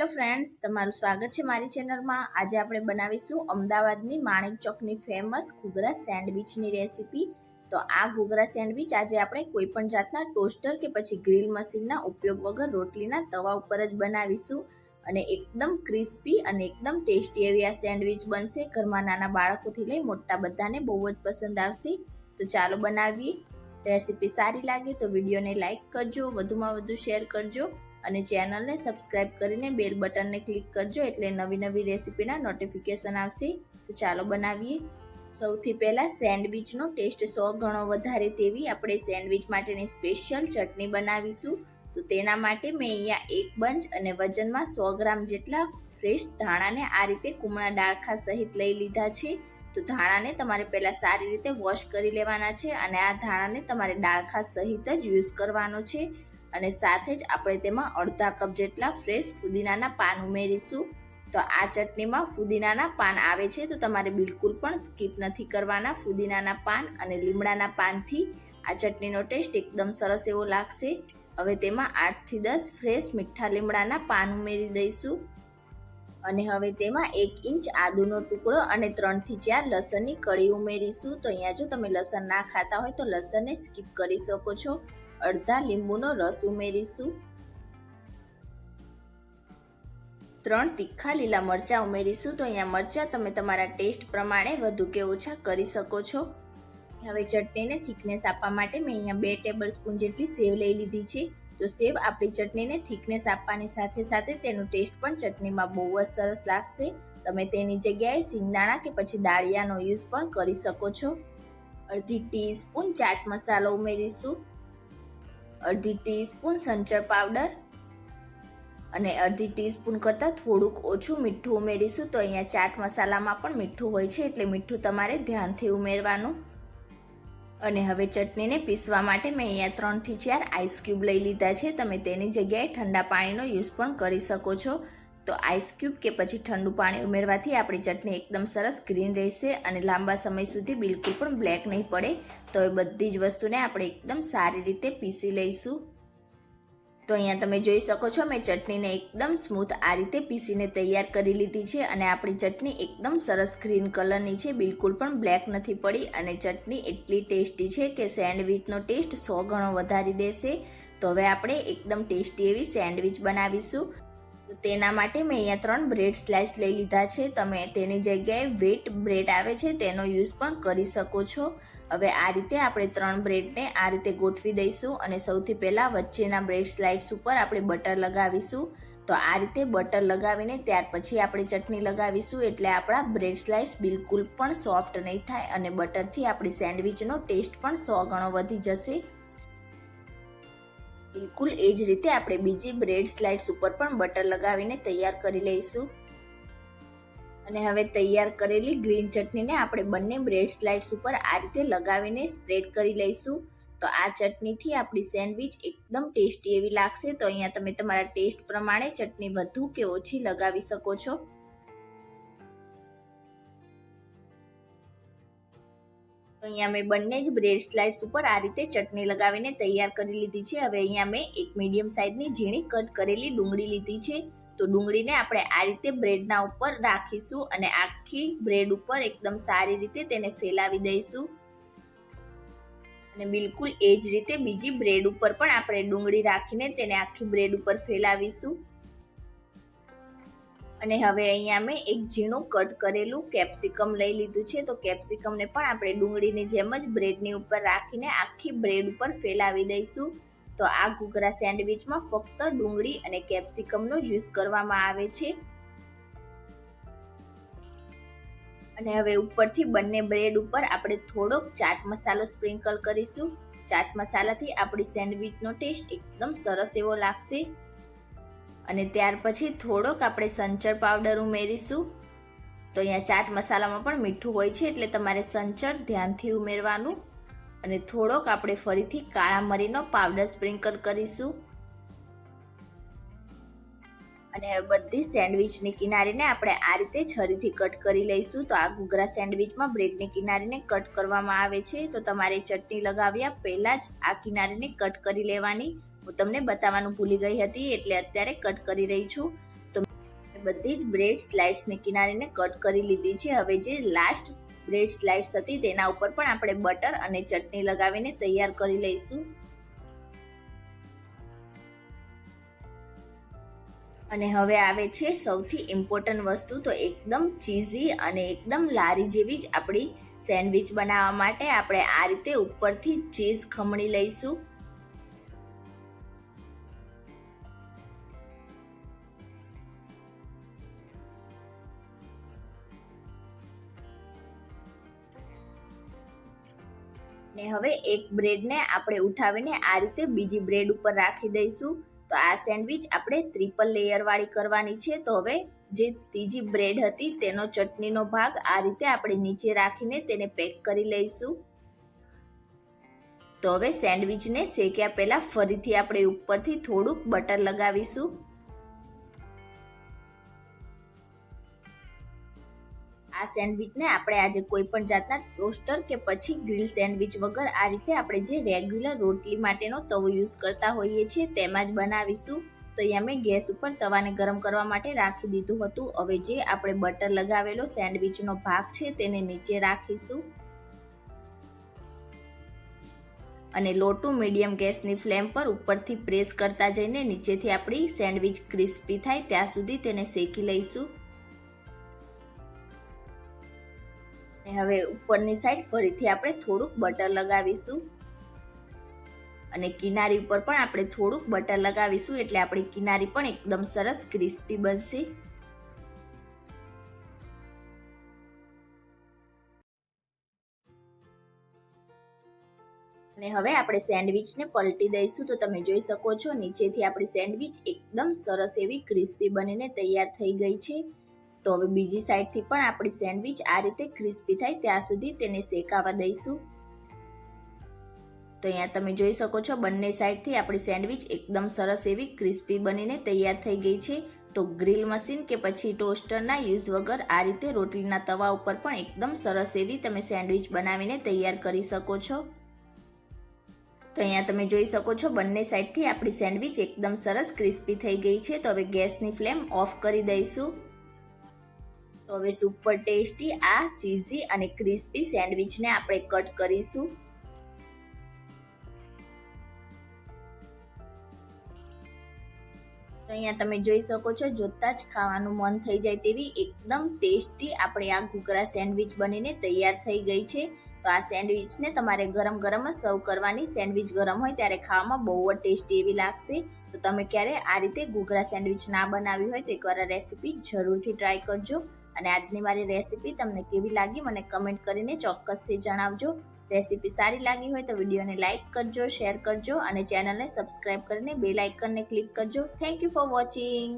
Hello friends, તમારું સ્વાગત છે મારી ચેનલમાં। આજે આપણે બનાવીશું અમદાવાદની માણેક ચોકની ફેમસ ઘૂઘરા સેન્ડવિચની રેસીપી। તો આ ઘૂઘરા સેન્ડવિચ આજે આપણે કોઈ પણ જાતના ટોસ્ટર કે પછી ગ્રીલ મશીનના ઉપયોગ વગર રોટલીના તવા ઉપર જ બનાવીશું અને એકદમ ક્રિસ્પી અને એકદમ ટેસ્ટી એવી આ સેન્ડવિચ બનશે। ઘરમાં નાના બાળકોથી લઈ મોટા બધાને બહુ જ પસંદ આવશે। તો ચાલો બનાવીએ। રેસીપી સારી લાગે તો વિડીયોને લાઈક કરજો, વધુમાં વધુ શેર કરજો અને ચેનલને સબસ્ક્રાઇબ કરીને બેલ બટનને ક્લિક કરજો એટલે નવી રેસીપીના નોટિફિકેશન આવશે। તો ચાલો બનાવીએ। સૌથી પહેલાં સેન્ડવિચનો ટેસ્ટ 100 ગણો વધારે તેવી આપણે સેન્ડવિચ માટેની સ્પેશિયલ ચટણી બનાવીશું। તો તેના માટે મેં અહીંયા એક બંચ અને વજનમાં 100 ગ્રામ જેટલા ફ્રેશ ધાણાને આ રીતે કુમળા ડાળખા સહિત લઈ લીધા છે। તો ધાણાને તમારે પહેલાં સારી રીતે વોશ કરી લેવાના છે અને આ ધાણાને તમારે ડાળખા સહિત જ યુઝ કરવાનો છે। અને સાથે જ આપણે તેમાં અડધા કપ જેટલા ફ્રેશ ફુદીનાના પાન ઉમેરીશું। તો આ ચટણીમાં ફુદીનાના પાન આવે છે તો તમારે બિલકુલ પણ સ્કીપ નથી કરવાના। ફુદીનાના પાન અને લીમડાના પાનથી આ ચટણીનો ટેસ્ટ એકદમ સરસ એવો લાગશે। હવે તેમાં 8 થી 10 ફ્રેશ મીઠા લીમડાના પાન ઉમેરી દઈશું અને હવે તેમાં 1 ઇંચ આદુનો ટુકડો અને 3 થી 4 લસણની કળી ઉમેરીશું। તો અહીંયા જો તમે લસણ ના ખાતા હોય તો લસણને સ્કીપ કરી શકો છો। અડધા લીંબુનો રસ ઉમેરીશું। 3 તીખા લીલા મરચાં ઉમેરીશું। તો અહીંયા મરચાં તમે તમારા ટેસ્ટ પ્રમાણે વધુ કે ઓછા કરી શકો છો। હવે ચટણીને થિકનેસ આપવા માટે મેં અહીંયા 2 ટેબલ સ્પૂન જેટલી સેવ લઈ લીધી છે। તો સેવ આપણી ચટણીને થિકનેસ આપવાની સાથે સાથે તેનો ટેસ્ટ પણ ચટણીમાં બહુ જ સરસ લાગશે। તમે તેની જગ્યાએ સિંગદાણા કે પછી દાળિયાનો યુઝ પણ કરી શકો છો। અડધી ટીસ્પૂન ચાટ મસાલો ઉમેરીશું, અડધી ટીસ્પૂન સંચળ પાવડર અને અડધી ટીસ્પૂન કરતાં થોડુંક ઓછું મીઠું ઉમેરીશું। તો અહીંયા ચાટ મસાલામાં પણ મીઠું હોય છે એટલે મીઠું તમારે ધ્યાનથી ઉમેરવાનું। અને હવે ચટણીને પીસવા માટે મેં અહીંયા 3 થી 4 આઈસ ક્યુબ લઈ લીધા છે। તમે તેની જગ્યાએ ઠંડા પાણીનો યુઝ પણ કરી શકો છો। તો આઈસ ક્યુબ કે પછી ઠંડુ પાણી ઉમેરવાથી આપણી ચટણી એકદમ સરસ ગ્રીન રહેશે અને લાંબા સમય સુધી બિલકુલ પણ બ્લેક નહીં પડે। તો એ બધી જ વસ્તુને આપણે એકદમ સારી રીતે પીસી લઈશું। તો અહીંયા તમે જોઈ શકો છો મેં ચટણીને એકદમ સ્મૂથ આ રીતે પીસીને તૈયાર કરી લીધી છે અને આપણી ચટણી એકદમ સરસ ગ્રીન કલરની છે, બિલકુલ પણ બ્લેક નથી પડી અને ચટણી એટલી ટેસ્ટી છે કે સેન્ડવિચનો ટેસ્ટ 100 ગણો વધારી દેશે। તો હવે આપણે એકદમ ટેસ્ટી એવી સેન્ડવિચ બનાવીશું। તો તેના માટે મેં અહીંયા 3 બ્રેડ સ્લાઇસ લઈ લીધા છે। તમે તેની જગ્યાએ વેટ બ્રેડ આવે છે તેનો યુઝ પણ કરી શકો છો। હવે આ રીતે આપણે 3 બ્રેડને આ રીતે ગોઠવી દઈશું અને સૌથી પહેલાં વચ્ચેના બ્રેડ સ્લાઇડ્સ ઉપર આપણે બટર લગાવીશું। તો આ રીતે બટર લગાવીને ત્યાર પછી આપણે ચટણી લગાવીશું એટલે આપણા બ્રેડ સ્લાઇડ્સ બિલકુલ પણ સોફ્ટ નહીં થાય અને બટરથી આપણી સેન્ડવિચનો ટેસ્ટ પણ 100 ગણો વધી જશે। બિલકુલ એ જ રીતે આપણે બીજી બ્રેડ સ્લાઇડ્સ ઉપર પણ બટર લગાવીને તૈયાર કરી લઈશું। અને હવે તૈયાર કરેલી ગ્રીન ચટણીને આપણે બંને બ્રેડ સ્લાઇડ્સ ઉપર આ રીતે લગાવીને સ્પ્રેડ કરી લઈશું। તો આ ચટણીથી આપણી સેન્ડવિચ એકદમ ટેસ્ટી એવી લાગશે। તો અહીંયા તમે તમારા ટેસ્ટ પ્રમાણે ચટણી વધુ કે ઓછી લગાવી શકો છો। તો અહીંયા મેં બંને જ બ્રેડ સ્લાઇડ્સ ઉપર આ રીતે ચટણી લગાવીને તૈયાર કરી લીધી છે। હવે અહીંયા મેં એક મીડિયમ સાઇઝની ઝીણી કટ કરેલી ડુંગળી લીધી છે। તો ડુંગળીને આપણે આ રીતે બ્રેડના ઉપર રાખીશું અને આખી બ્રેડ ઉપર એકદમ સારી રીતે તેને ફેલાવી દઈશું અને બિલકુલ એ જ રીતે બીજી બ્રેડ ઉપર પણ આપણે ડુંગળી રાખીને તેને આખી બ્રેડ ઉપર ફેલાવીશું। અને હવે અહીંયા મેં એક ઝીણું કટ કરેલું કેપ્સિકમ લઈ લીધું છે। તો કેપ્સિકમને પણ આપણે ડુંગળીની જેમ જ બ્રેડની ઉપર રાખીને આખી બ્રેડ ઉપર ફેલાવી દઈશું। તો આ ઘૂઘરા સેન્ડવિચમાં ફક્ત ડુંગળી અને કેપ્સિકમનો યુઝ કરવામાં આવે છે। અને હવે ઉપરથી બંને બ્રેડ ઉપર આપણે થોડોક ચાટ મસાલો સ્પ્રિંકલ કરીશું। ચાટ મસાલાથી આપણી સેન્ડવિચનો ટેસ્ટ એકદમ સરસ એવો લાગશે। અને ત્યાર પછી થોડોક આપણે સંચળ પાવડર ઉમેરીશું। તો અહીંયા ચાટ મસાલામાં પણ મીઠું હોય છે એટલે તમારે સંચળ ધ્યાનથી ઉમેરવાનું અને થોડોક આપણે ફરીથી કાળા મરીનો પાવડર સ્પ્રિંકલ કરીશું। અને હવે બધી સેન્ડવિચની કિનારીને આપણે આ રીતે છરીથી કટ કરી લઈશું। તો આ ઘૂઘરા સેન્ડવિચમાં બ્રેડની કિનારીને કટ કરવામાં આવે છે। તો તમારે ચટણી લગાવ્યા પહેલાં જ આ કિનારીને કટ કરી લેવાની। હું તમને બતાવવાનું ભૂલી ગઈ હતી એટલે અત્યારે કટ કરી રહી છું। તો બધી જ બ્રેડ સ્લાઇડ્સની કિનારીને કટ કરી લીધી છે. હવે જે લાસ્ટ બ્રેડ સ્લાઇડ્સ હતી તેના ઉપર પણ આપણે બટર અને ચટણી લગાવીને તૈયાર કરી લઈશું. અને હવે આવે છે સૌથી ઇમ્પોર્ટન્ટ વસ્તુ, તો એકદમ ચીઝી અને એકદમ લારી જેવી જ આપણી સેન્ડવિચ બનાવવા માટે આપણે આ રીતે ઉપરથી ચીઝ ખમણી લઈશું. ને હવે એક બ્રેડને આપણે ઉઠાવીને આ રીતે બીજી બ્રેડ ઉપર રાખી દઈશું. તો આ સેન્ડવિચ આપણે ટ્રિપલ લેયર વાળી કરવાની છે. તો હવે જે ત્રીજી બ્રેડ હતી તેનો ચટણીનો ભાગ આ રીતે આપણે નીચે રાખીને તેને પેક કરી લઈશું. તો હવે સેન્ડવિચને શેક્યા પહેલા ફરીથી આપણે ઉપરથી થોડુંક બટર લગાવીશું. આ સેન્ડવિચને આપણે આજે કોઈ પણ જાતના ટોસ્ટર કે પછી ગ્રીલ સેન્ડવિચ વગર આ રીતે આપણે જે રેગ્યુલર રોટલી માટેનો તવો યુઝ કરતા હોઈએ છીએ તેમાં જ બનાવીશું. તો અહીંયા મેં ગેસ ઉપર તવાને ગરમ કરવા માટે રાખી દીધું હતું. હવે જે આપણે બટર લગાવેલો સેન્ડવિચનો ભાગ છે તેને નીચે રાખીશું અને લો ટુ મીડિયમ ગેસની ફ્લેમ પર ઉપરથી પ્રેસ કરતા જઈને નીચેથી આપણી સેન્ડવિચ ક્રિસ્પી થાય ત્યાં સુધી તેને શેકી લઈશું. હવે ઉપરની સાઈડ ફરીથી આપણે થોડુંક બટર લગાવીશું અને કિનારી ઉપર પણ આપણે થોડુંક બટર લગાવીશું એટલે આપણી કિનારી પણ એકદમ સરસ ક્રિસ્પી બનશે. અને હવે આપણે સેન્ડવિચને પલટી દઈશું. તો તમે જોઈ શકો છો નીચેથી આપણી સેન્ડવિચ એકદમ સરસ એવી ક્રિસ્પી બનીને તૈયાર થઈ ગઈ છે. તો હવે બીજી સાઈડથી પણ આપણી સેન્ડવિચ આ રીતે ક્રિસ્પી થાય ત્યાં સુધી તેને શેકાવા દઈશું. તો અહીંયા તમે જોઈ શકો છો બંને સાઈડથી આપણી સેન્ડવિચ એકદમ સરસ એવી ક્રિસ્પી બનીને તૈયાર થઈ ગઈ છે. તો ગ્રીલ મશીન કે પછી ટોસ્ટરના યુઝ વગર આ રીતે રોટલીના તવા ઉપર પણ એકદમ સરસ એવી તમે સેન્ડવિચ બનાવીને તૈયાર કરી શકો છો. તો અહીંયા તમે જોઈ શકો છો બંને સાઈડથી આપણી સેન્ડવિચ એકદમ સરસ ક્રિસ્પી થઈ ગઈ છે. તો હવે ગેસની ફ્લેમ ઓફ કરી દઈશું. તો હવે સુપર ટેસ્ટી આ ચીઝી અને ક્રિસ્પી સેન્ડવિચને આપણે કટ કરીશું. તો અહીંયા તમે જોઈ શકો છો જોતા જ ખાવાનું મન થઈ જાય તેવી એકદમ ટેસ્ટી આપણી આ ઘૂઘરા સેન્ડવિચ બનીને તૈયાર થઈ ગઈ છે. તો આ સેન્ડવિચને તમારે ગરમ ગરમ જ સર્વ કરવાની. સેન્ડવિચ ગરમ હોય ત્યારે ખાવામાં બહુ જ ટેસ્ટી એવી લાગશે. તો તમે ક્યારે આ રીતે ઘૂઘરા સેન્ડવિચ ના બનાવી હોય તો એકવાર આ રેસીપી જરૂરથી ટ્રાય કરજો. અને આજની મારી રેસીપી તમને કેવી લાગી મને કમેન્ટ કરીને ચોક્કસથી જણાવજો. રેસીપી સારી લાગી હોય તો વિડીયોને લાઇક કરજો, શેર કરજો અને ચેનલને સબસ્ક્રાઇબ કરીને બેલ આઇકનને ક્લિક કરજો. Thank you for watching.